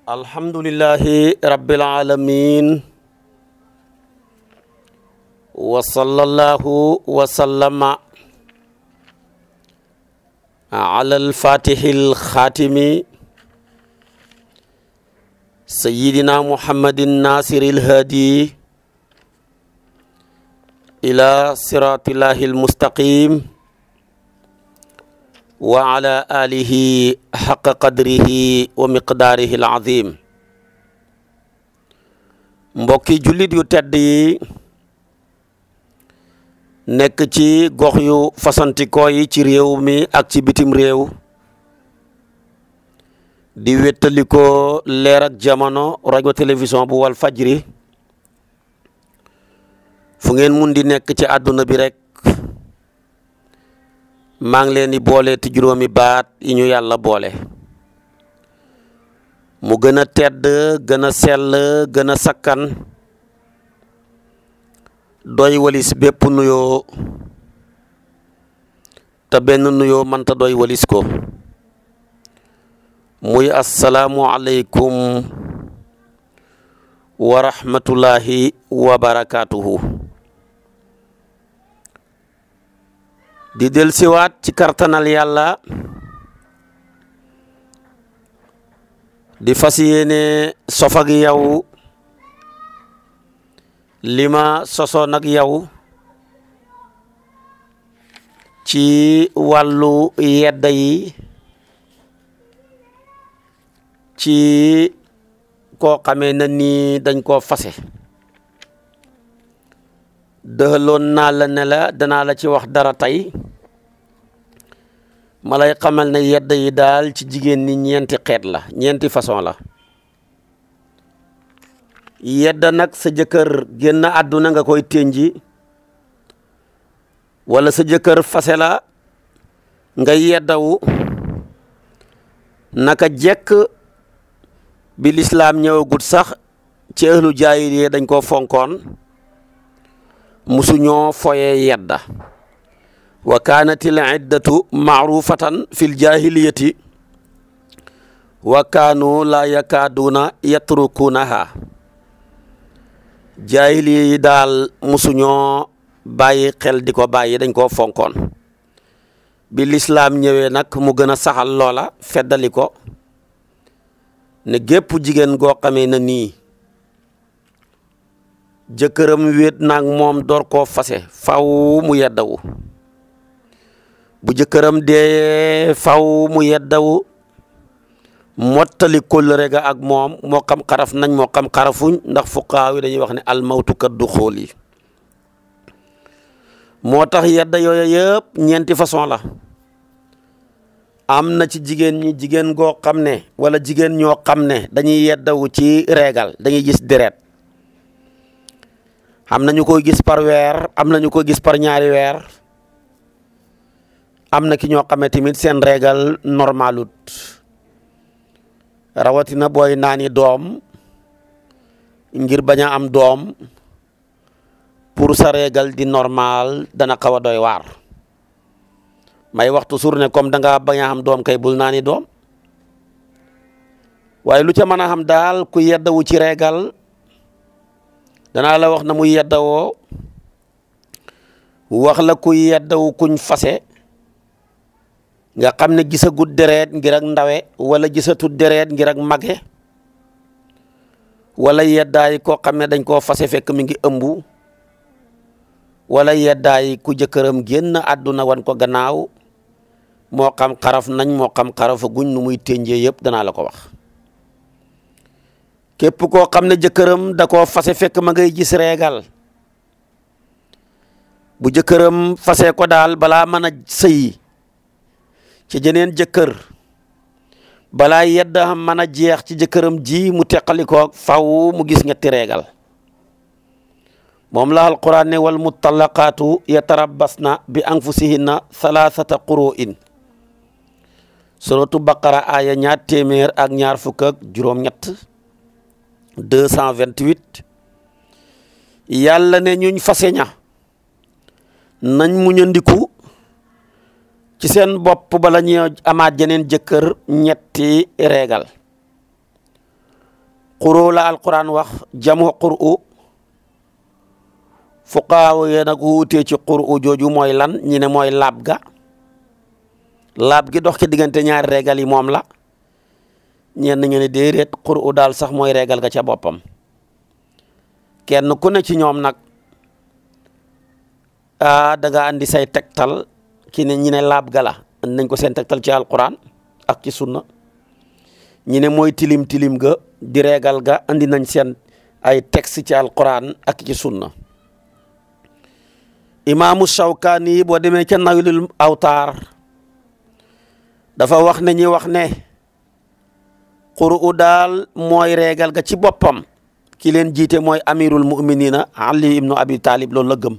alhamdulillahi rabbil alamin wa sallallahu wa sallama ala al-fatihil khatimi sayyidina muhammadin nasiril hadi ila siratillahil mustaqim wa ala alihi haqqa qadrihi wa miqdaarihi al-azim. Mbokki jullit yu tedd yi nekk ci gox yu fasantikoo yi ci réew mi ak ci bitim réew di wéttalikoo leer ak jamono rajo télévision bu wal fajri fu ngeen mun di nekk ci àdduna bi rek maa ngi leen di boole ti juróomi baat yi ñu yàlla boole mu gën a tedd gën a sell gën a sakkan doy walis bépp nuyoo te benn nuyoo mënta doy walis ko muy assalaamu aleykum wa rahmatullahi wa barakaatuhu. di del siwaat ci kartanal yàlla di fas yéene sof ak yow li ma sosoon ak yow ci wàllu yedda yi ci koo xamee na ni dañ koo fase dëxaloon naa la ne la danaa la ci wax dara tey ma lay xamal ne yedd yi daal ci jigéen ñi ñeenti xeet la ñeenti façon la yedda nag sa jëkkër génn àdduna nga koy ténji wala sa jëkkër fase la nga yeddawu naka jekk bi lislaam ñëwagut sax ci ahlu jaahiliya dañ koo fonkoon musuñoo foye yedda wa kaanatil iddatu maarufatan fil jaahiliyati wa kaanu laa yakaaduuna yatrukunaha jaahiliya yi daal musuñoo bàyyi xel di ko bàyyi dañ koo fonkoon bi lislaam ñëwee nag mu gën a saxal loola feddali ko ne gépp jigéen goo xamee na nii jëkkëram wéet naag moom door koo fase faw mu yeddawu bu jëkkëram dee faw mu yeddawu mottali kóllëre ga ak moom moo xam xaraf nañ moo xam xarafuñ ndax fuqaaw yi dañuy wax ne almawtu kat du xool yi moo tax yedda yooyu yëpp ñeenti façon la am na ci jigéen ñi jigéen goo xam ne wala jigéen ñoo xam ne dañuy yeddawu ci reegal dañuy gis deret am na ñu koy gis par weer am na ñu koy gis par ñaari weer am na ki ñoo xam ne tamit seen reegal normalut rawatina booy naani doom ngir bañ a am doom pour sa reegal di normal dana xaw a doy waar may waxtu sur ne comme da nga bañ a am doom kay bul naani doom waaye lu ca mën a xam daal ku yeddawu ci reegal danaa la wax na muy yeddawoo wax la ku yeddawu kuñ fase nga xam ne gisagut deret ngir ak ndawe wala gisatut deret ngir ak mage wala yeddaay koo xam ne dañ koo fase fekk mi ngi ëmbu wala yeddaay ku jëkkëram génn àdduna wan ko gannaaw moo xam xaraf nañ moo xam xarafa guñ nu muy ténjee yëpp danaa la ko wax képp koo xam ne jëkkëram da koo fase fekk ma ngay gis reegal bu jëkkëram fase ko daal balaa mën a sëyi ci jeneen jëkkër balaa yedda mën a jeex ci jëkkëram ji mu teqalikoo faw mu gis ñetti reegal moom la alquran ne wal mutallaqaatu yatarabbasna bi anfusihinna thalathata quru'in suratu baqara aya ñaar téeméer ak ñaar fukk ak juróom-ñett 228 yàlla ne ñuñ fase ña nañ muñandiku ci seen bopp bala ñu amaat jeneen jëkkër ñetti reegal quru la alquran wax jamu quru fuqaaw yee nag wuutee ci quru jooju mooy lan ñi ne mooy laab ga laab gi dox ci diggante ñaari régal yi moom la ñenn ñu ne déedéet quru daal sax mooy régal ga ca boppam kenn ku ne ci ñoom nag da nga andi say tegtal ki ne ñi ne laab ga la andi nañ ko seen tegtal ci alquran ak ci sunna ñi ne mooy tilim tilim ga di régal ga andi nañ seen ay texte ci alquran ak ci sunna imaamu Shawkaani boo demee ca Naylul Awtaar dafa wax ne ñi wax ne quru daal mooy régal ga ci boppam ki leen jiite mooy amirul muminina Ali ibnu Abi Talib loolu la gëm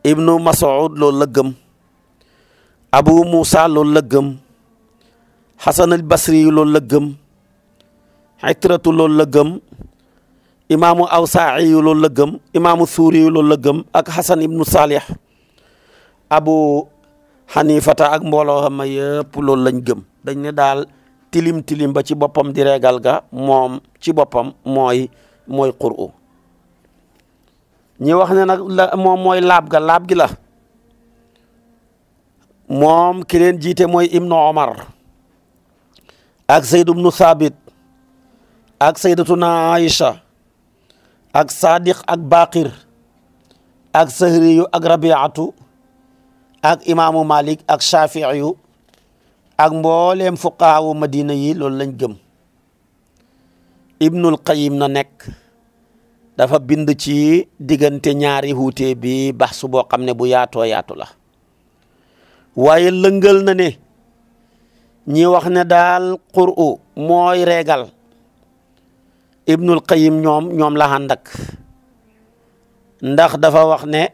ibnu Mas'ud loolu la gëm Abu Musa loolu la gëm Hasan al Basri loolu la gëm Itratu loolu la gëm imaamu Awsaa'i loolu la gëm imaamu Suuri loolu la gëm ak Hasan ibnu Salih Abu Hanifata ak mbooloo xam ne yëpp loolu lañ gëm dañ ne daal tilim tilim ba ci boppam di régal ga moom ci boppam mooy quru ñi wax ne nag moom mooy laab ga laab gi la moom ki leen jiite mooy Ibnu Omar ak Zayd ibnu Thabit ak Sayyidatuna Aïcha ak Sadiq ak Baqir ak Sahriyu ak Rabiatu ak imaamu Malik ak Shafi'iyu ak mbooleem fuqaawu Madina yi loolu lañ gëm Ibnul Qayyim na nekk dafa bind ci diggante ñaari wuute bi baxsu boo xam ne bu yaatoo yaatu la waaye lëngal na ne ñi wax ne daal quru mooy régal Ibnul Qayyim ñoom la ànd ak ndax dafa wax ne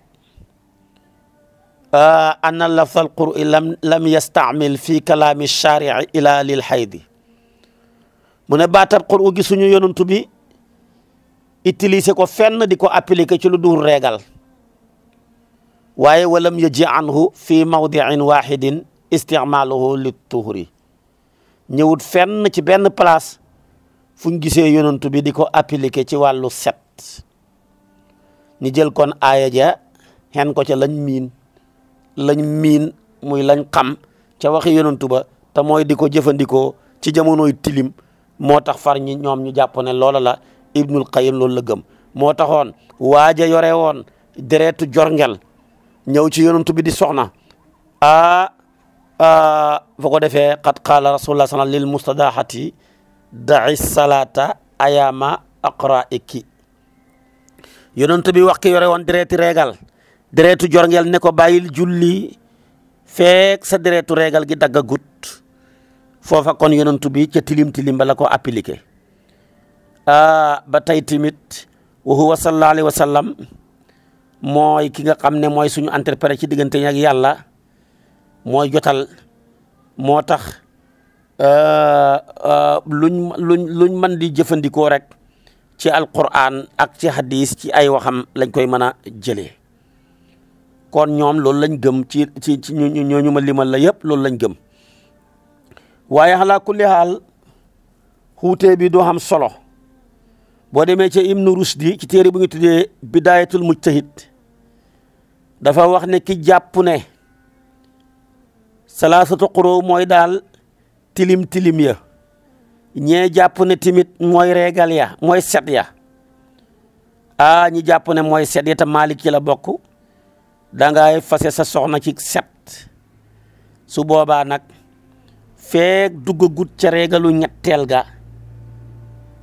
anna lafzal qur'i lam yastamil fi kalaami shari'i ila lil haydi mu ne baatab qur'u gi suñu yonantu bi utiliser ko fenn di ko appliquer ci lu dul régal waaye walam yaji anhu fi mawdi'in wahidin isticmaluhu lit tuhri ñëwut fenn ci benn place fu ñu gisee yonantu bi di ko appliquer ci wàllu set ñu jël kon aaya ja xen ko ca lañ miin muy lañ xam ca waxi yonantu ba te mooy di ko jëfandikoo ci jamonoy tilim moo tax far ñi ñoom ñu jàpp ne loola la Ibnul Qayyim loolu la gëm moo taxoon waaja yore woon deretu jorngel ñëw ci yonantu bi di soxna foo ko defee qad qaala rasulullah sallallahu lil mustadahati da'i salata ayama aqra'iki yonantu bi wax ki yore woon dereti régal deretu jorngel ne ko bàyyil julli feek sa deretu régal gi dagga gut foofa kon yonantu bi ca tilim tilim ba la ko appliqué ba tey timit wa huwa sallallahu alayhi wa sallam mooy ki nga xam ne mooy suñu interprète ci diggante ak yàlla mooy jotal moo tax luñ mën di jëfandikoo rek ci alquran ak ci hadis ci ay waxam lañ koy mën a jëlee kon ñoom loolu lañ gëm ci ñooñu ma limal la yëpp loolu lañ gëm waaye ala kulli haal xuutee bi doo xam solo boo demee ci Ibnu Rusdi ci téere bu ñu tuddee Bidayatul Mujtahid dafa wax ne ki jàpp ne salaasatu quru mooy daal tilim tilim ya ñee jàpp ne timit mooy régal ya mooy set ya ñi jàpp ne mooy set ya te Maalik ci la bokk dangay fase sa soxna ci set su boobaa nag feek duggagut ca régalu ñetteel ga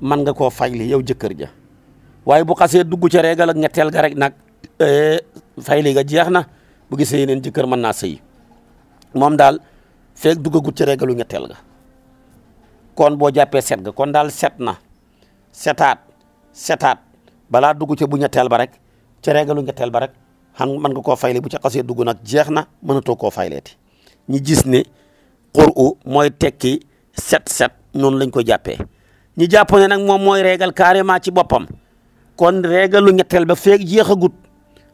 man nga koo fayli yow jëkkër ja waaye bu xasee dugg ca régal ak ñetteel ga rek nag fayli ga jeex na bu gisee yeneen jëkkër mën naa sëy moom daal feek duggagut ca régalu ñetteel ga kon boo jàppee set ga kon daal set na setaat balaa dugg ca bu ñetteel ba rek ca régalu ñetteel ba rek xam mën nga koo fayle bu ca xasee dugg nag jeex na mënatoo koo fayleeti ñi gis ne qur'u mooy tekki set noonu lañ ko jàppee ñi jàpp ne nag moom mooy régal carrément ci boppam kon régalu ñetteel ba feek jeexagut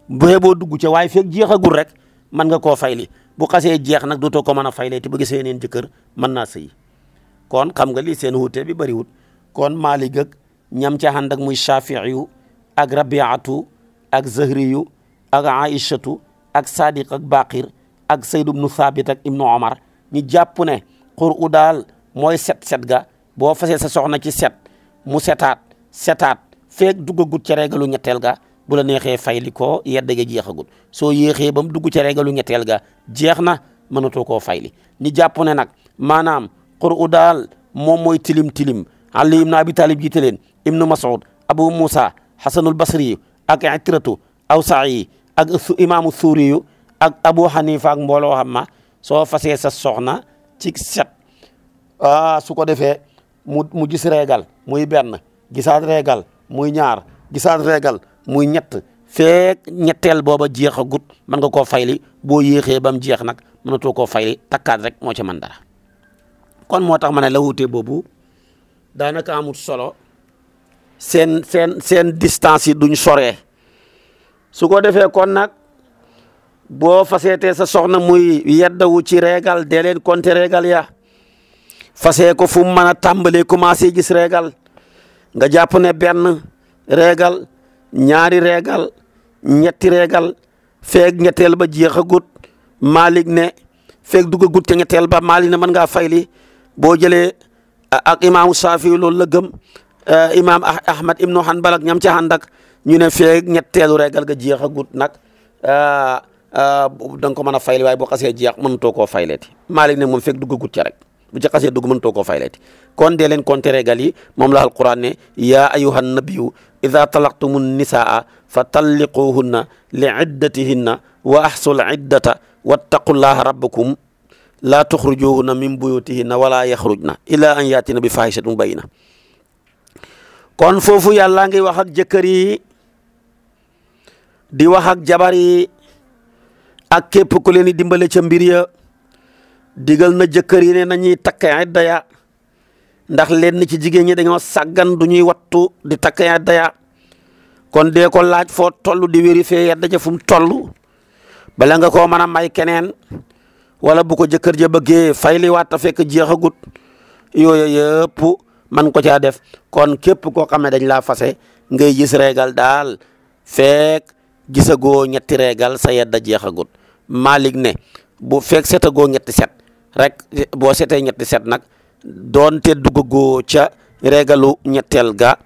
boo dugg ca waaye feek jeexagut rek mën nga koo fayli bu xasee jeex nag dootoo ko mën a fayleeti bu gisee neen jëkkër mën naa sëy kon xam nga lii seen wuute bi bëriwut kon Maalik ak ñam ca ànd ak muy Shaafi'iyu ak Rabiatu ak Zahriyu ak Aïchatu ak Sadiq ak Baqir ak Zayd ibnu Thabit ak Ibnu Omar ñi jàpp ne qur'u daal mooy set ga boo fasee sa soxna ci set mu setaat feek duggagut ca reegalu ñetteel ga bu la neexee fayli ko yedda ga jeexagut soo yéexee ba mu dugg ca reegalu ñetteel ga jeex na mënatoo koo fayli ñi jàpp ne nag maanaam qur'u daal moom mooy tilim Ali ibn Abi Talib jiite leen Ibnu Mas'ud Abu Musa Hasanul Basri ak Ikratu Awsaa'i ak imaamu Suuriyu ak Abu Hanifa ak mbooloo xam ma soo fasee sa soxna ci set su ko defee mu gis reegal muy benn gisaat reegal muy ñaar gisaat reegal muy ñett feek ñetteel booba jeexagut mën nga koo fayli boo yéexee ba mu jeex nag mënatoo koo fayli takkaat rek moo ci mën dara kon moo tax ma ne la wuute boobu daanaka amul solo seen distance yi duñ soree su ko defee kon nag boo faseetee sa soxna muy yeddawu ci reegal dee leen compter reegal ya fasee ko fu mu mën a tàmbalee commencé gis reegal nga jàpp ne benn reegal ñaari reegal ñetti reegal feeg ñetteel ba jeexagut Malik ne feeg duggagut ca ñetteel ba Malik ne mën ngaa fayli boo jëlee ak imaamu Saafi loolu la gëm imaam Ahmad ibnu Hanbal ak ñam ca ànd ak ñu ne feeg ñetteelu reegal ga jeexagut nag da nga ko mën a fayli waaye boo xasee jeex mënutoo koo fayleeti Malik ne moom feeg duggagut ca rek bu ca xasee dugg mënutoo koo fayleeti kon dee leen compter reegal yi moom la alquran ne yaa ayyuhan nabiyyu idha talaqtumu nisaa fa talliquhunna li iddatihinna wa ahsul iddata wattaqullaha rabbakum laa tuxrujuhunna min buyutihinna wala yaxrujna illa an yaatina bi fahishatin mubayyina kon foofu yàlla ngi wax ak jëkkër yi di wax ak jabar yi ak képp ku leen di dimbale ca mbir ya digal na jëkkër yi ne nañuy takk idda ya ndax leen ci jigéen ñi dañoo sàggan du ñuy wattu di takk idda ya kon dee ko laaj foo toll di vérifier idda ja fu mu toll bala nga koo mën a may keneen wala bu ko jëkkër ja bëggee fayli waat ta fekk jeexagut yooyu yëpp man ko caa def kon képp koo xam ne dañ laa fase ngay gis reegal daal fekk gisagoo ñetti reegal sa yedda jeexagut Malik ne bu fekk setagoo ñetti set rek boo setee ñetti set nag doonte duggagoo ca reegalu ñetteel ga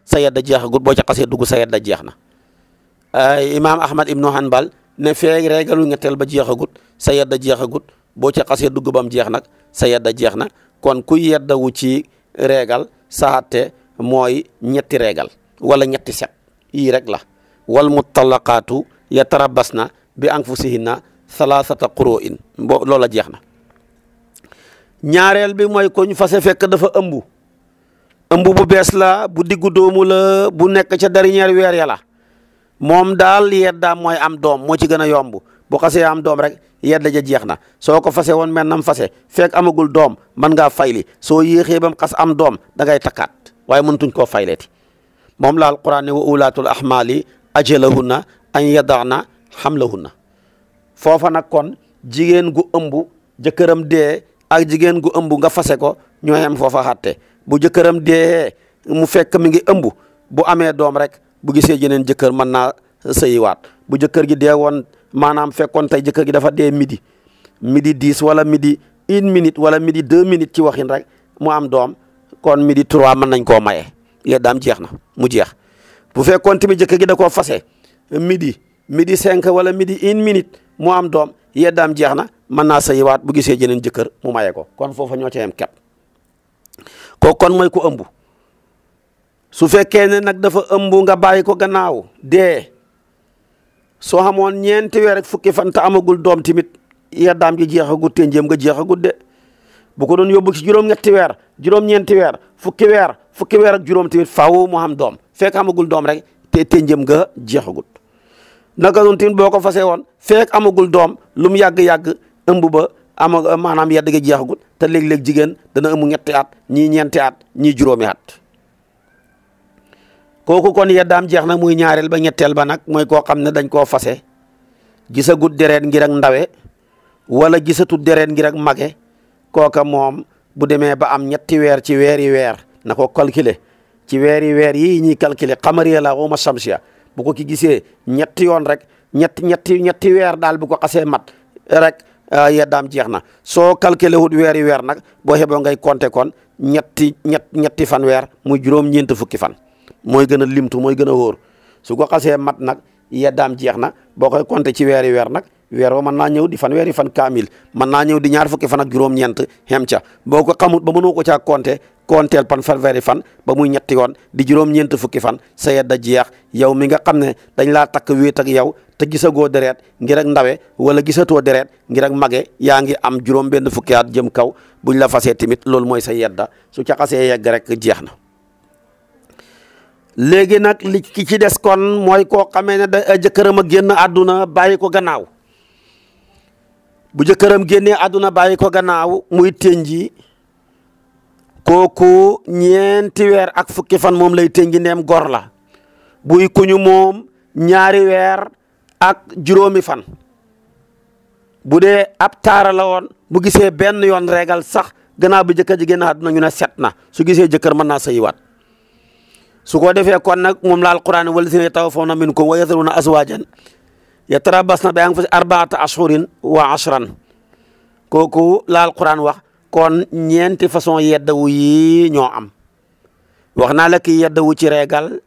sa yedda jeexagut boo ca xasee dugg sa yedda jeex na imaam Ahmad ibnu Hanbal ne feeg reegalu ñetteel ba jeexagut sa yedda jeexagut boo ca xasee dugg bam jeex nag sa yedda jeex na kon ku yeddawu ci reegal saate mooy ñetti reegal wala ñetti set yii rek la wal mutallaqaatu yatarabbasna bi anfusihinna thalathata quru'in loola jeex na ñaareel bi mooy ko ñu fase fekk dafa ëmb bu bees la bu diggu doomu la bu nekk ca dernier weer ya la moom daal yeddaam mooy am doom moo ci gën a yomb bu xasee am doom rek yedda ja jeex na soo ko fase woon nam fase fekk amagul doom mën ngaa fayli soo yéexee bam xas am doom da ngay takkaat waaye mëntuñ koo fayleeti moom la alquran ne wa ulaatul ahmaali ajalahunna an yadana hamlahunna foofa nag kon jigéen gu ëmb jëkkëram dee ak jigéen gu ëmb nga fase ko ñoo yem foofa xatte bu jëkkëram dee mu fekk mi ngi ëmb bu amee doom rek bu gisee jeneen jëkkër mën naa sëyiwaat bu jëkkër gi dee woon maanaam fekkoon tey jëkkër gi dafa dee midi 10 wala midi 1 minute wala midi 2 minutes ci waxin rek mu am doom kon midi 3 mën nañ koo maye yeddaam jeex na mu jeex bu fekkoon tamit jëkkër gi da koo fase midi 5 wala midi 1 minute mu am doom yeddaam jeex na mën naa sëyiwaat bu gisee jeneen jëkkër mu maye ko kon foofa ñoo ca yem kepp ko kon mooy ku ëmb su fekkee ne nag dafa ëmb nga bàyyi ko gannaaw dee soo xamoon ñeenti weer ak fukki fan te amagul doom tamit yeddaam gi jeexagut te njëm nga jeexagut de bu ko doon yóbbu ci juróom-ñetti weer juróom-ñeenti weer fukki weer ak juróom tamit faaw mu am doom fekk amagul doom rek te njëm nga jeexagut naka noonu tamit boo ko fasee woon fekk amagul doom lu mu yàgg-yàgg ëmb ba maanaam yedd gi jeexagut te léeg-léeg jigéen dana ëmb 3 at ñii 4 at ñii juróomi at kooku kon yeddaam jeex na muy ñaareel ba ñetteel ba nag mooy koo xam ne dañ koo fase gisagut deret ngir ak ndawe wala gisatut deret ngir ak mage kooka moom bu demee ba am 3 weer ci weeri weer na ko calculer ci weer yi ñuy calculer xamariya la wama samsiya bu ko ki gisee ñetti yoon rek ñetti weer daal bu ko xasee mat rek yeddaam jeex na soo calculer wut weer nag boo xeboo ngay compter kon ñetti fan weer muy juróom-ñeent fukki fan mooy gën a limtu mooy gën a wóor su ko xasee mat nag yeddaam jeex na boo koy compter ci weer nag weer wa mën naa ñëw di fanweeri fan kaamil mën naa ñëw di ñaar fukki fan ak juróom-ñeent xem ca boo ko xamut ba mënoo ko caa konteel fanweeri fan ba muy ñetti yoon di juróom-ñeent fukki fan sa yedda jeex yow mi nga xam ne dañ laa takk wéet ak yow te gisagoo deret ngir ak ndawe wala gisatoo deret ngir ak mage yaa ngi am juróom benn fukki at jëm kaw buñ la fasee tamit loolu mooy sa yedda su ca xasee yegg rek jeex na. léegi nag li ki ci des kon mooy koo xamee ne da jëkkëram a génn àdduna bàyyi ko gannaaw bu jëkkëram génnee àdduna bàyyi ko gannaaw muy tënji kooku ñeenti weer ak fukki fan moom lay tënji ndeem gor la buy kuñu moom ñaari weer ak juróomi fan bu dee ab taara la woon bu gisee benn yoon regal sax gannaaw bi jëkkër ji génn àdduna ñu ne set na su gisee jëkkër mën naa sëyiwaat su ko defee kon nag moom la alquran wallazina yatawaffawna minkum wa yadharuna azwajan yatarabbasna bi anfusihim arbaata ashhurin wa ashran kooku la alquran wax kon ñeenti façon yeddawu yi ñoo am wax naa la ki yeddawu ci reegal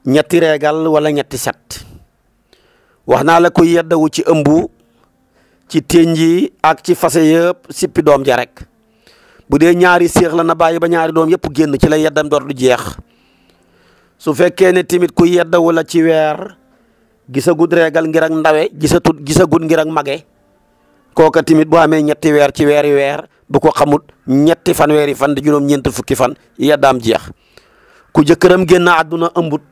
ñetti reegal wala ñetti set wax naa la ku yeddawu ci ëmbu ci ténji ak ci fase yëpp sippi doom ja rek bu dee ñaari séex la na bàyyi ba ñaari doom yëpp génn ci la yeddam door du jeex su fekkee ne tamit ku yeddawu la ci weer gisagut reegal ngir ak ndawe gisagut ngir ak mage kooka tamit bu amee ñetti weer ci weer bu ko xamut ñetti fanweeri fan di juróom-ñeent fukki fan yeddaam jeex ku jëkkëram génn àdduna ëmbut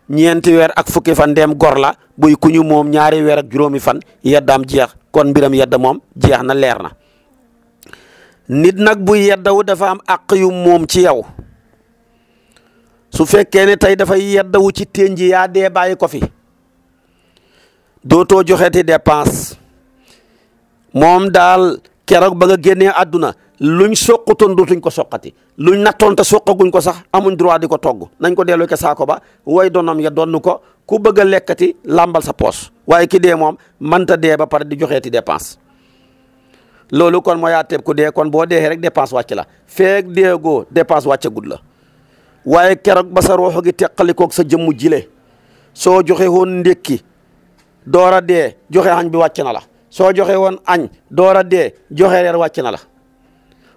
ñeenti weer ak fukki fan ndeem gor la buy kuñu moom ñaari weer ak juróomi fan yeddaam jeex kon mbiram yedda moom jeex na leer na nit nag bu yeddawu dafa am àq yu moom ci yow su fekkee ne tey dafay yeddawu ci ténji yaa dee bàyyi ko fi dootoo joxeeti dépense moom daal keroog ba nga génnee àdduna luñ soqutoon dootuñ ko soqati luñ nattoon te soqaguñ ko sax amuñ droit di ko togg nañ ko delloo ca saako ba way donom ya donn ko ku bëgg a lekkati làmbal sa poos waaye ki dee moom mënta dee ba pare di joxeeti dépense loolu kon mooy àtteeb ku dee kon boo dee rek dépense wàcc la feeg deegoo dépense wàccagud la waaye keroog ba sa rooxo gi teqalikoog sa jëmmu jile soo joxe woon ndékki door a dee joxe añ bi wàcc na la soo joxe woon añ door a dee joxe reer wàcc na la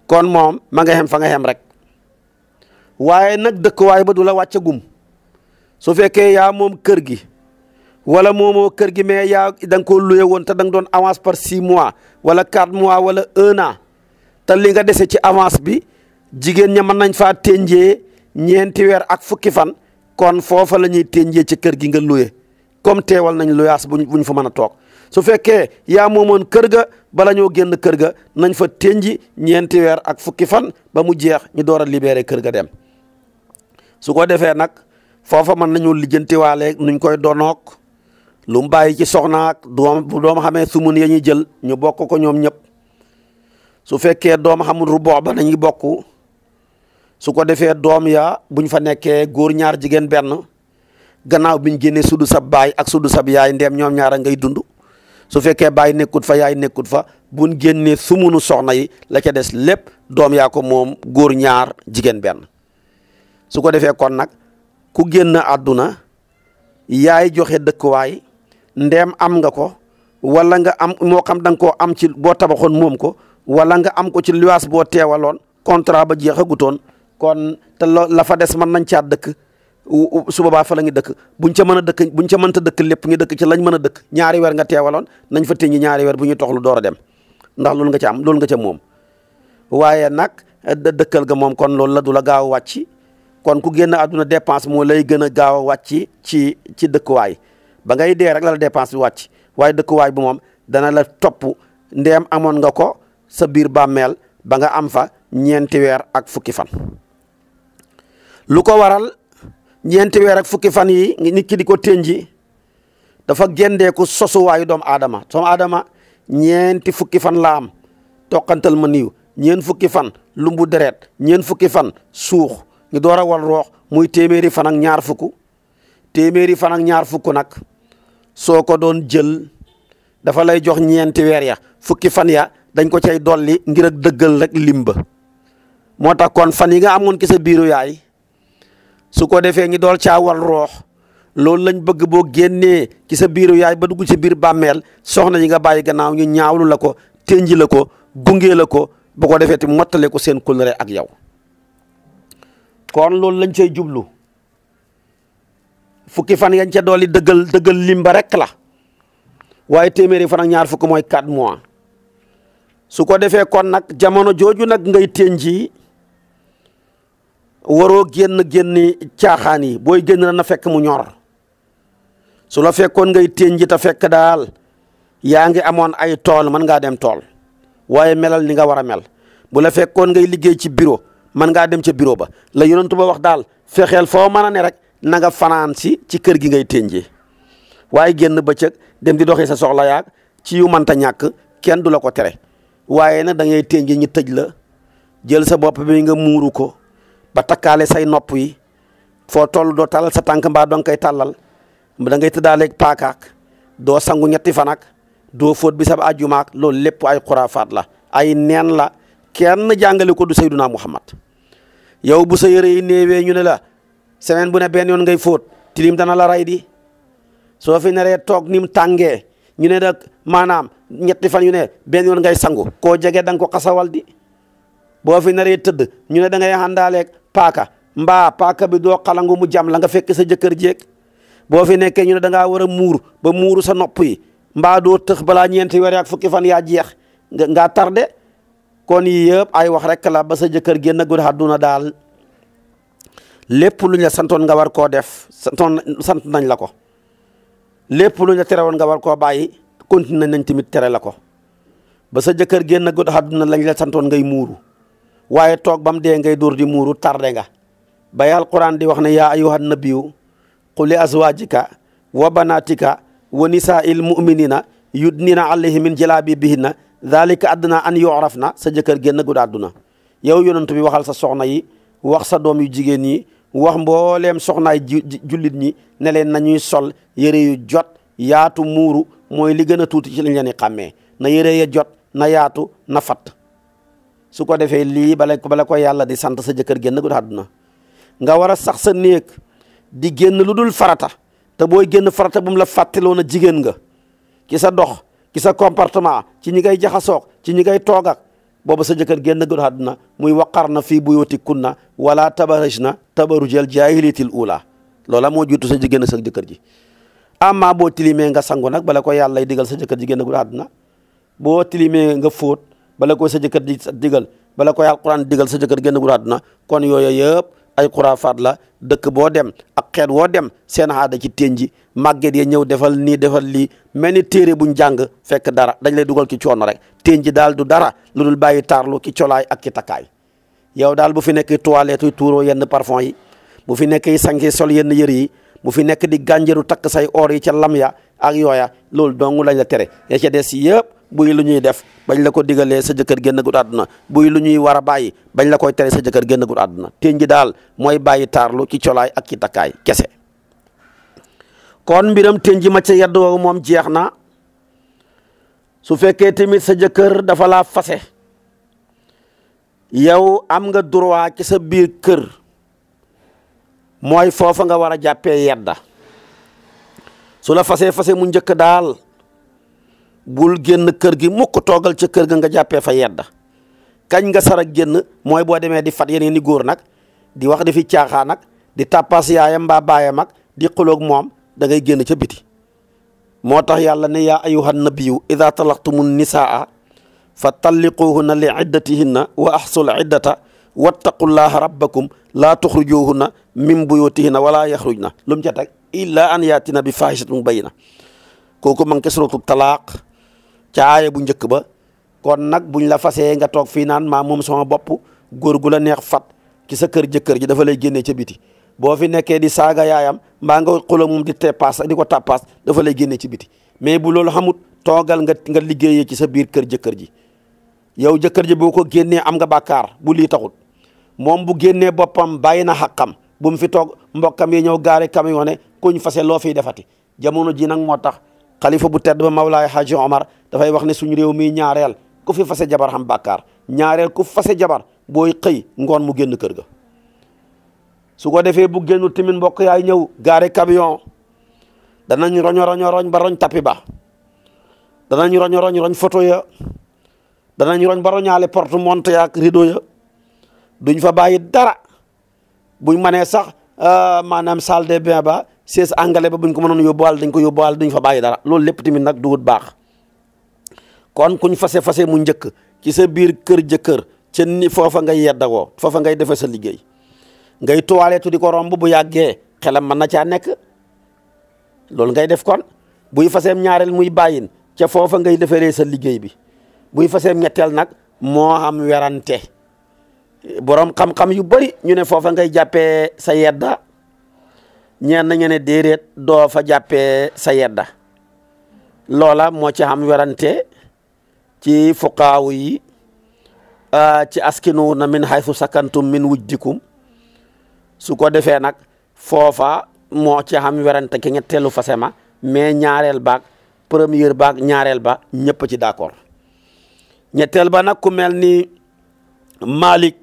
kon moom ma nga xem fa nga xem rek waaye nag dëkkuwaay ba du la wàccagum su fekkee yaa moom kër gi wala moomoo kër gi mais yaa da nga koo loué woon te da nga doon avance par 6 mois wala 4 mois wala 1 an te li nga dese ci avance bi jigéen ña mën nañ faa ténjee ñeenti weer ak fukki fan kon foofa la ñuy ténjee ci kër gi nga loué comme teewal nañ luyaas buñ fa mën a toog su fekkee yaa moomoon kër ga bala ñoo génn kër ga nañ fa ténji ñeenti weer ak fukki fan ba mu jeex ñu door a libéré kër ga dem su ko defee nag foofa mën nañu lijjantiwaale nuñ koy donook lu mu bàyyi ci soxnaak doom xamee sumun ya ñuy jël ñu bokk ko ñoom ñëpp su fekkee doom xamul rubox ba nañuy bokk su ko defee doom ya buñ fa nekkee góor ñaar jigéen benn gannaaw biñ génnee sudu sab baay ak sudu sab yaay ndeem ñoom ñaara ngay dund su fekkee baay nekkut fa yaay nekkut fa buñ génnee sumunu soxna yi la ca des lépp doom yaa ko moom góor ñaar jigéen benn su ko defee kon nag ku génn àdduna yaay joxe dëkkuwaay ndeem am nga ko wala nga am moo xam da nga koo am ci boo tabaxoon moom ko wala nga am ko ci luwaas boo teewaloon contrat ba jeexagutoon kon te la fa des mën nañ caa dëkk su boobaa fa la ngi dëkk buñ ca mën a dëkk buñ ca mënta dëkk lépp ñu dëkk ci lañ mën a dëkk ñaari weer nga teewaloon nañ fa tëññi ñaari weer bu ñuy toxlu door a dem ndax loolu nga ca am loolu nga ca moom waaye nag dëkkal ga moom kon loolu la du la gaaw a wàcc kon ku génn àdduna dépense moo lay gën a gaaw a wàcc ci dëkkuwaay ba ngay dee rek la dépense bi wàcc waaye dëkkuwaay bi moom dana la topp ndeem amoon nga ko sa biir bàmmeel ba nga am fa ñeenti weer ak fukki fan lu ko waral ñeenti weer ak fukki fan yi nit ki di ko tënji dafa gendeeku sosuwaayu doomu aadama ñeenti fukki fan la am toqantal ma niw ñeent fukki fan lumbu deret ñeent fukki fan suux ñu door a wal roox muy téeméeri fan ak ñaar fukk téeméeri fan ak ñaar fukk nag soo ko doon jël dafa lay jox ñeenti weer ya fukki fan ya dañ ko cay dolli ngir ak dëggal rek limba moo tax kon fan yi nga amoon ki sa biiru yaay su ko defee ñi dool caa wal roox loolu lañ bëgg boo génnee ci sa biiru yaay ba dugg ci biir bàmmeel soxna yi nga bàyyi gannaaw ñu ñaawlu la ko ténji la ko gungee la ko bu ko defee ti mottale ko seen kóllëre ak yow kon loolu lañ cay jublu fukki fan yañ ca dolli dëggal limba rek la waaye téeméeri fan ak ñaar fukk mooy 4 mois su ko defee kon nag jamono jooju nag ngay ténji waroo génni caaxaan yi booy génn na fekk mu ñor su la fekkoon ngay ténji te fekk daal yaa ngi amoon ay tool mën ngaa dem tool waaye melal ni nga war a mel bu la fekkoon ngay liggéey ci bureau mën ngaa dem ca bureau ba la yonentu ba wax daal fexeel foo mën a ne rek na nga fanaan si ci kër gi ngay ténjee waaye génn bëccëg dem di doxee sa soxla yaag ci yu mënta ñàkk kenn du la ko tere waaye nag da ngay ténjee ñu tëj la jël sa bopp bi nga muuru ko ba takkaale say nopp yi foo toll doo tàllal sa tànk mbaa doo koy tàllal da ngay tëddaaleeg paakaak doo sangu ñetti fan ak doo fóot bi sa ajumaak loolu lépp ay xuraafaat la ay neen la kenn jàngale ko du sayduna muhammad yow bu sa yëre yi néewee ñu ne la semaine bu ne benn yoon ngay fóot tilim dana la ray di soo fi neree toog ni mu tàngee ñu ne nag maanaam ñetti fan yu ne benn yoon ngay sangu koo jege da nga ko xasawal di boo fi naree tëdd ñu ne da ngay àndaaleeg paaka mbaa paaka bi doo xalangu mu jam la nga fekk sa jëkkër jéeg boo fi nekkee ñu ne da ngaa war a muur ba muuru sa nopp yi mbaa doo tëx balaa ñeenti weer ak fukki fan yaa jeex ngaa tardé kon yii yëpp ay wax rek la ba sa jëkkër génn gud àdduna daal lépp lu ñu la santoon nga war koo def sant nañ la ko lépp lu ñu la tere woon nga war koo bàyyi continué nañ tamit tere la ko ba sa jëkkër génn gud àdduna lañ la santoon ngay muuru waaye toog ba mu dee ngay dóor di muuru tardé nga bay alquran di wax ne yaa ayyuhan nabiyyu qul li azwajika wa banatika wa nisaa'il mu'minina yudnina alayhi min jalaabibihinna dhalika adna an yu'rafna sa jëkkër génn gud àdduna yow yonent bi waxal sa soxna yi wax sa doom yu jigéen yi wax mbooleem soxnaay jullit ñi ne leen nañuy sol yëre yu jot yaatu muuru mooy li gën a tuuti ci lañ leen di xàmmee na yëre ya jot na yaatu na fat su ko defee lii bala ko yàlla di sant sa jëkkër génn gud àdduna nga war a sax sa néeg di génn lu dul farata te booy génn farata bu mu la fàttaloo na jigéen nga ci sa dox ci sa comportement ci ñi ngay jaxasoog ci ñi ngay toog ak booba sa jëkkër génn gud àdduna muy waqarna fii buyutikunna wala tabarajna tabarujal jaahiliyatil ula loola moo jiitu sa génn sa jëkkër ji amma boo tilimee nga sangu nag bala ko yàlla digal sa jëkkër ji génn gud àdduna boo tilimee nga fóot bala ko sa jëkkër ji digal bala ko alquran digal sa jëkkër génn gud àdduna kon yooyu yëpp ay xuraafaat la dëkk boo dem ak xeet woo dem seen aada ci ténji màgget ya ñëw defal nii defal lii mel ni téere buñ jàng fekk dara dañ lay dugal ci coono rek ténji daal du dara lu dul bàyyi taarlu ki colaay ak ki takkaay yow daal bu fi nekk toilette yi tuuroo yenn parfum yi bu fi nekk sangi sol yenn yëri yi bu fi nekk di gànjaru takk say or yi ca lam ya ak yooya loolu dong lañ la tere ya ca des yëpp buy lu ñuy def bañ la ko digalee sa jëkkër génn gud àdduna buy lu ñuy war a bàyyi bañ la koy tere sa jëkkër génn gud àdduna ténji daal mooy bàyyi taarlu ci colaay ak ci takkaay kese kon mbiram ténji ma ca yedd woowu moom jeex na su fekkee tamit sa jëkkër dafa laa fase yow am nga droit ci sa biir kër mooy foofa nga war a jàppee yedda su la fase mu njëkk daal bul génn kër gi mukk toogal ca kër ga nga jàppee fa yedda kañ nga sara génn mooy boo demee di fat yeneen i góor nag di wax di fi caaxaan nag di tàppas yaayam mbaa baayam ak di xuloog moom da ngay génn ca biti moo tax yàlla ne yaa ayyuhan nabiyyu idha talaqtumun nisaa fa talliquhunna li iddatihinna wa ahsul iddata wattaqullaha rabbakum laa tuxrijuhunna min buyutihinna wala yaxrujna lu mu ca teg illa an yaatina bi fahishatin mubayyina kooku ma ngi suratul talaaq ca aaya bu njëkk ba kon nag buñ la fasee nga toog fii naan maa moom sama bopp góor gu la neex fat ci sa kër jëkkër ji dafa lay génnee ca biti boo fi nekkee di saaga yaayam mbaa nga xula moom di teppaas di ko tappaas dafa lay génnee ci biti mais bu loolu xamut toogal nga liggéeyee ci sa biir kër jëkkër ji yow jëkkër ji boo ko génnee am nga bàkkaar bu lii taxut moom bu génnee boppam bàyyi na xàqam bu mu fi toog mbokkam yi ñëw gaare camion ne kuñ fase loo fiy defati jamono ji nag moo tax xalifa bu tedd ba Mawlaay Haji Omar dafay wax ne suñu réew mi ñaareel ku fi fase jabar xam bàkkaar ñaareel ku fase jabar booy xëy ngoon mu génn kër ga su ko defee bu génnu timin mbokk yaay ñëw gaare camion danañ roñ ba roñ tapi ba danañ roñ photo ya danañ roñ ba roñaale porte monte ak rideau ya duñ fa bàyyi dara buñ mënee sax maanaam salle de bain ba siège anglais ba buñ ko mënoon yóbbuwaal dañ ko yóbbuwaal duñ fa bàyyi dara loolu lépp tamit nag dugut baax kon kuñ fase mu njëkk ci sa biir kër jëkkër ca ni foofa ngay yeddagoo foofa ngay defee sa liggéey ngay toiletu di ko romb bu yàggee xelam mën na caa nekk loolu ngay def kon buy faseem ñaareel muy bàyyin ca foofa ngay defaree sa liggéey bi buy faseem ñetteel nag moo am werante borom xam-xam yu bari ñu ne foofa ngay jàppee sa yedda ñeen na ñu ne déedéet doo fa jàppee sa yedda loola moo ci am werante ci fuqaawu yi ci askinu na min haythu sakantum min wujdikum su ko defee nag foofa moo ci am werante ki ñetteelu fase ma mais ñaareel baag première baag ñaareel ba ñëpp ci d'accord ñetteel ba nag ku mel ni Malik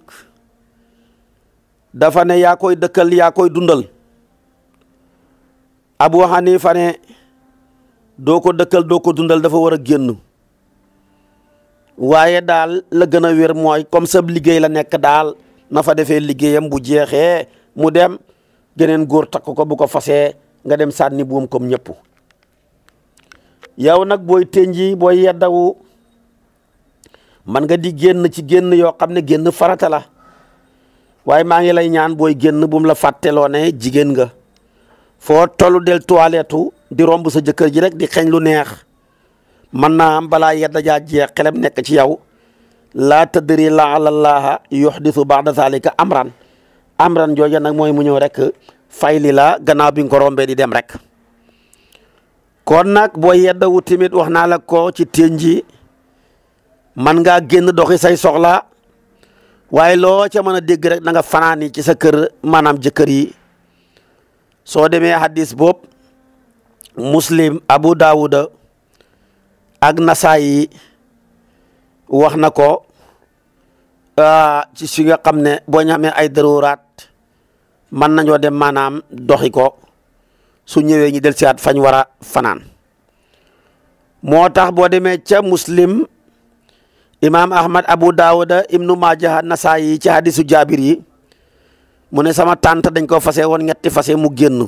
dafa ne yaa koy dëkkal yaa koy dundal Abu Hanifa ne doo ko dëkkal doo ko dundal dafa war a génn waaye daal la gën a wér mooy comme sab liggéey la nekk daal na fa defee liggéeyam bu jeexee mu dem geneen góor takk ko bu ko fasee nga dem sànni buum comme ñëpp yow nag booy tënji booy yeddawu man nga di génn ci génn yoo xam ne génn farata la waaye maa ngi lay ñaan booy génn bu mu la fàtteloo ne jigéen nga foo tollu del toilettu di romb sa jëkkër ji rek di xeeñ lu neex man naa am balaa yedda jaa jeex xelam nekk ci yow laa tadri la'alla llaaha yuhdithu ba'da zaalika amran jooja nag mooy mu ñëw rek fay li la gannaaw bi nga ko rombee di dem rek kon nag boo yeddawu tamit wax naa la ko ci tënji man ngaa génn doxi say soxla waaye loo ca mën a dégg rek da nga fanaani ci sa kër maanaam jëkkër yi soo demee hadis boobu Muslim Abu Dawuda ak Nasaayi wax na ko ci si nga xam ne boo ñu xamee ay daruraat mën nañoo dem maanaam doxi ko su ñëwee ñi del siwaat fañ war a fanaan moo tax boo demee ca Muslim Imam Ahmad Abu Dawuda Ibnu Maaja Nasaayi ci hadisu Jaabir yi mu ne sama tante dañ ko fase woon ñetti fase mu génn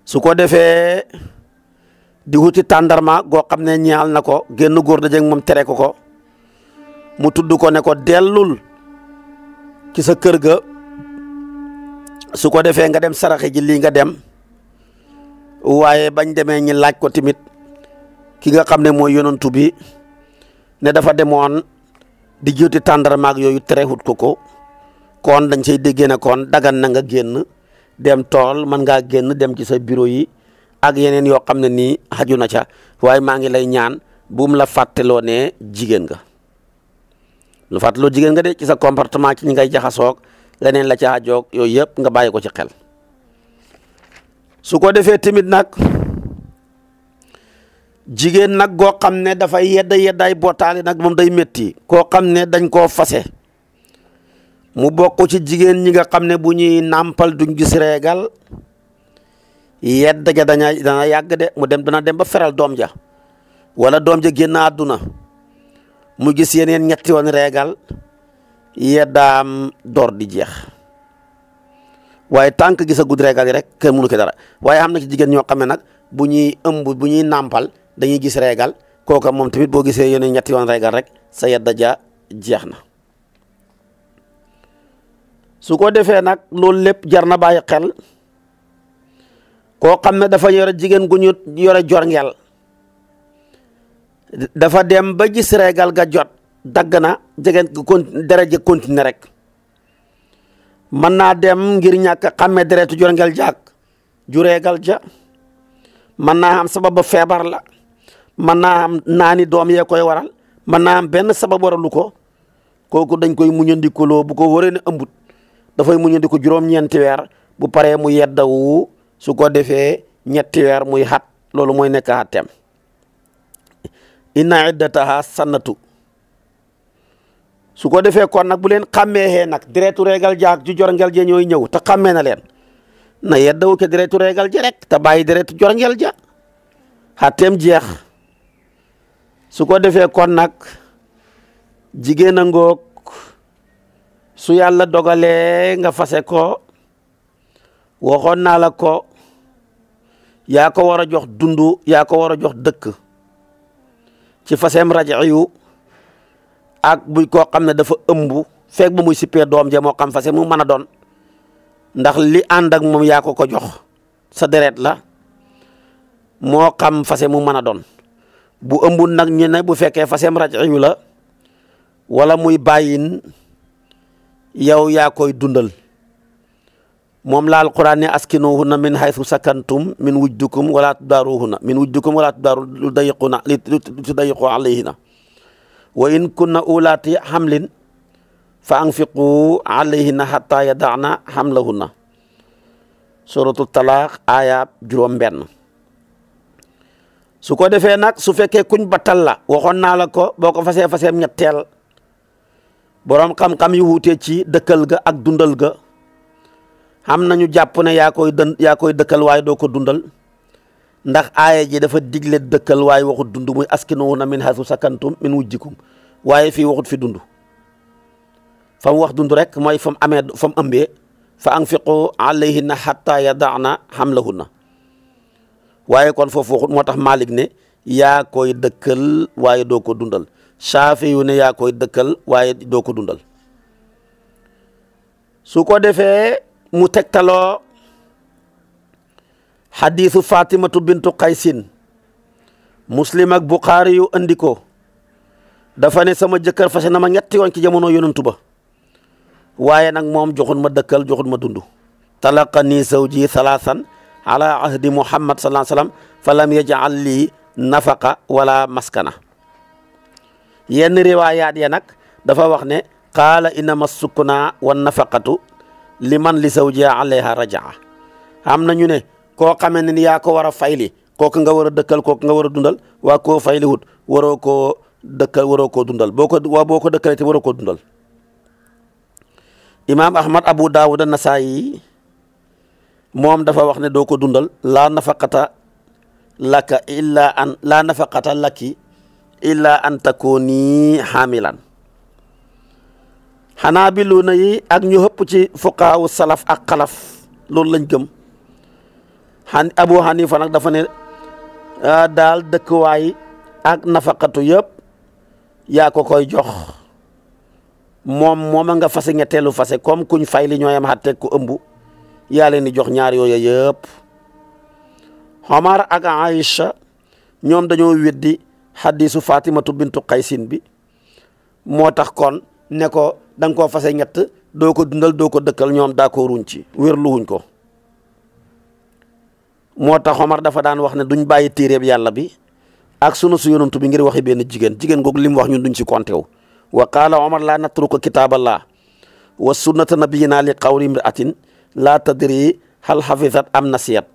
su ko defee di wuti tàndarma goo xam ne ñaal na ko génn góor dajeeg moom tere ko mu tudd ko ne ko dellul ci sa kër ga su ko defee nga dem saraxe ji lii nga dem waaye bañ demee ñi laaj ko tamit ki nga xam ne mooy yonantu bi ne dafa demoon di jiwti tàndarmaak yooyu terewut ko kon dañ say déggee ne kon dagan na nga génn dem tool mën ngaa génn dem ci sa bureau yi ak yeneen yoo xam ne nii xaju na ca waaye maa ngi lay ñaan buum la fàtteloo ne jigéen nga lu fàtteloo jigéen nga de ci sa comportement ci ñi ngay jaxasoog leneen la ca xajoog yooyu yëpp nga bàyyi ko ci xel su ko defee tamit nag jigéen nag goo xam ne dafay yeddaay bootaale nag moom day métti koo xam ne dañ koo fase mu bokk ci jigéen ñi nga xam ne bu ñuy nàmpal duñ gis reegal yedd ga dana yàgg de mu dem dana dem ba feral doom ja wala doom ja génn àdduna mu gis yeneen ñetti woon reegal yeddaam door di jeex waaye tànk gisa gud reegal yi rek kenn mënu ko dara waaye am na ci jigéen ñoo xam ne nag bu ñuy ëmb bu ñuy nàmpal dañuy gis reegal kooka moom tamit boo gisee yeneen ñetti yoon reegal rek sa yedda ja jeex na su ko defee nag loolu lépp jar na bàyyi xel koo xam ne dafa yore jigéen gu ñu yore jorngeel dafa dem ba gis reegal ga jot dagg na jigéen deret ja continuer rek mën naa dem ngir ñàkk xàmme deretu jorngeel jaag ju reegal ja mën naa am sabab ba feebar la mën naa am naani doom yee koy waral mën naa am benn sabab waralu ko kooku dañ koy muñandikuloo bu ko wóoree ne ëmbut dafay muñandiku juróom-ñeenti weer bu paree mu yeddawu su ko defee ñetti weer muy xat loolu mooy nekk xatteem inna iddataha sannatu su ko defee kon nag bu leen xàmmeexee nag deretu reegal jaag ju jorngel ja ñooy ñëw te xàmmee na leen na yeddawu ke deretu reegal ja rek te bàyyi deretu jorngel ja xatteem jeex su ko defee kon nag jigéen a ngoog su yàlla dogalee nga fase ko waxoon naa la ko yaa ko war a jox dundu yaa ko war a jox dëkk ci faseem rajiyu ak buy koo xam ne dafa ëmb feeg ba muy sippee doom je moo xam fase mu mën a doon ndax li ànd ak moom yaa ko jox sa deret la moo xam fase mu mën a doon bu ëmbul nag ñu ne bu fekkee faseem rajiyu la wala muy bàyyin yow yaa koy dundal moom la alquran ne askinuhunna min haythu sakantum min wujdukum wala tudaaruhunna min wujdukum wala tudaaru li tudayiqu alayhinna wa in kunna ulaati hamlin fa anfiqu alayhinna hatta yada'na hamlahunna suratu talaq aya juróom benn su ko defee nag su fekkee kuñ battal la waxoon naa la ko boo ko faseem ñetteel boroom xam-xam yu wuute ci dëkkal ga ak dundal ga xam nañu jàpp ne yaa koy dëkkal waaye doo ko dundal ndax aaya ji dafa digle dëkkal waaye waxut dund muy askinuhunna min haythu sakantum min wujdikum waaye fii waxut fi dund fa mu wax dund rek mooy fa mu ëmbee fa anfiqu alayhinna hatta yada'na hamlahunna waaye kon foofu waxut moo tax Malik ne yaa koy dëkkal waaye doo ko dundal Shaafi yu ne yaa koy dëkkal waaye doo ko dundal su ko defee mu tegtaloo xadiisu Fatimatu bintu Qaysin Muslim ak Buxaari yu andi ko dafa ne sama jëkkër fase na ma ñetti yoon ci jamono yonantu ba waaye nag moom joxun ma dëkkal joxun ma dund talaqani zawji thalathan ala ahdi Muhammad sallallahu alayhi wa sallam fa lam yaj'al lii nafaqa wala maskana yenn riwaayaat ya nag dafa wax ne qaala innama sukna wa nafaqatu liman li zawjiha alayha rajaa am na ñu ne koo xamee ne ni yaa ko war a fayli kooku nga war a dëkkal kooku nga war a dundal waa koo fayli wut waroo koo dëkkal waroo koo dundal boo ko dëkkalee te waroo koo dundal imaam Ahmad Abu Daawud Nasaayi moom dafa wax ne doo ko dundal laa nafaqata laki illa an takuni hamilan xanaa bi lu na yi ak ñu xëpp ci fuqaawu salaf ak xalaf loolu lañ gëm Abu Hanifa nag dafa ne daal dëkkuwaay ak nafaqatu yëpp yaa ko koy jox mooma nga fase ñetteelu fase comme kuñ fay li ñooyam xatte ku ëmb yaa leen di jox ñaar yooyu yëpp Omar ak Aïcha ñoom dañoo weddi xadiisu Fatimatu bintu Qaysin bi moo tax kon ne ko da nga koo fase ñett doo ko dundal doo ko dëkkal ñoom d'accorduñ ci wérluwuñ ko moo tax Omar dafa daan wax ne duñ bàyyi téeréeb yàlla bi ak sunu su yonantu bi ngir waxi benn jigéen googu li mu wax ñun duñ ci konté wu wa qaala Omar laa natruku kitaaballah wa sunnata nabiyina li qawli imra'atin laa tadri hal hafizat am nasiyat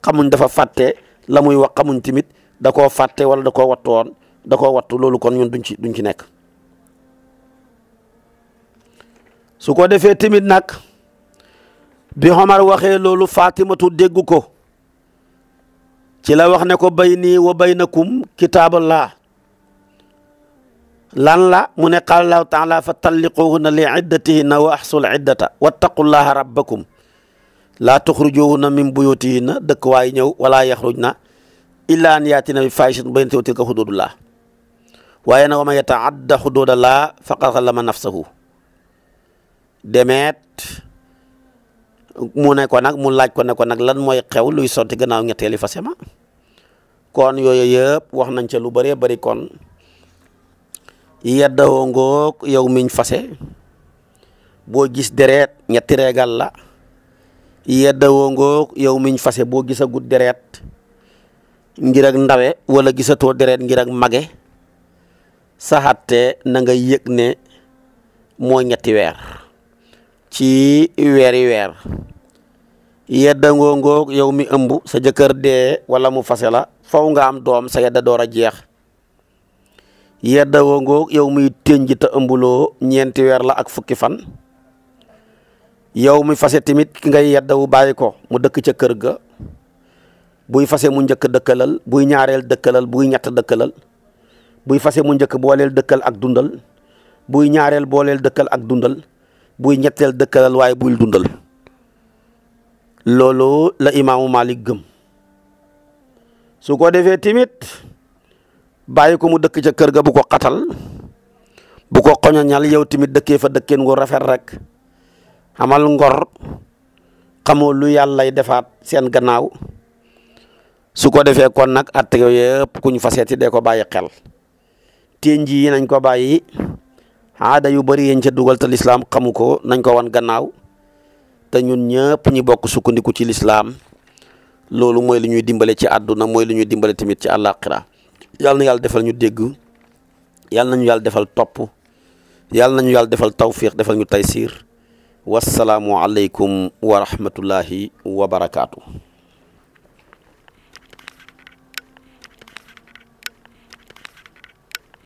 xamuñ dafa fàtte la muy wax xamuñ tamit da koo fàtte wala da koo wattu woon da koo wattu loolu kon ñun duñ ci nekk su ko defee tamit nag bi Omar waxee loolu Fatimatu dégg ko ci la wax ne ko bayni wa baynakum kitaaballah lan la mu ne qaala Allahu taala fa talliquhunna li iddatihinna wa ahsul iddata wattaqullaha rabbakum laa tuxrujuhunna min buyutihinna dëkk waay ñëw wala yaxrujna illa an yaatina bi faahishatin mubayyinatin wa tilka hududullah waaye nag wa man yataadda hududallah faqad zalama nafsahu demeet mu ne ko nag mu laaj ko ne ko nag lan mooy xew luy sotti gannaaw ñetteeli fase ma kon yooyu yëpp wax nañ ca lu bëree bëri kon yeddawoo ngoog yow miñ fase boo gis deret ñetti reegal la yeddawoo ngoog yow miñ fase boo gisagut deret ngir ak ndawe wala gisatoo deret ngir ak mage saxatte na nga yëg ne mooy ñetti weer ci weeri weer yedda ngoog yow mi ëmb sa jëkkër dee wala mu fase la faw nga am doom sa yedda door a jeex yedda ngoog yow muy tënj te ëmbuloo ñeenti weer la ak fukki fan yow mi fase tamit ki ngay yedda wu bàyyi ko mu dëkk ca kër ga buy fase mu njëkk dëkkalal buy ñaareel dëkkalal buy ñett dëkkalal buy fase mu njëkk booleel dëkkal ak dundal buy ñaareel booleel dëkkal ak dundal buy ñetteel dëkkalal waaye bul dundal loolu la imaamu Malik gëm su ko defee tamit bàyyi ko mu dëkk ca kër ga bu ko xatal bu ko xoñoñal yow tamit dëkkee fa dëkkeen gu rafet rek amal ngor xamoo lu yàllay defaat seen gannaaw su ko defee kon nag atte yooyu yëpp ku ñu faseeti dee ko bàyyi xel ténj yi nañ ko bàyyi aada yu bari yéen ca dugal te lislaam xamu ko nañ ko wan gannaaw te ñun ñëpp ñi bokk sukkandiku ci lislaam loolu mooy li ñuy dimbale ci àdduna mooy li ñuy dimbale tamit ci àllaaxira yàlla na yàlla defal ñu dégg yàlla nañu yàlla defal topp yàlla nañu yàlla defal tawfiq defal ñu taysiir wassalaamu aleykum wa rahmatullahi wa barakaatu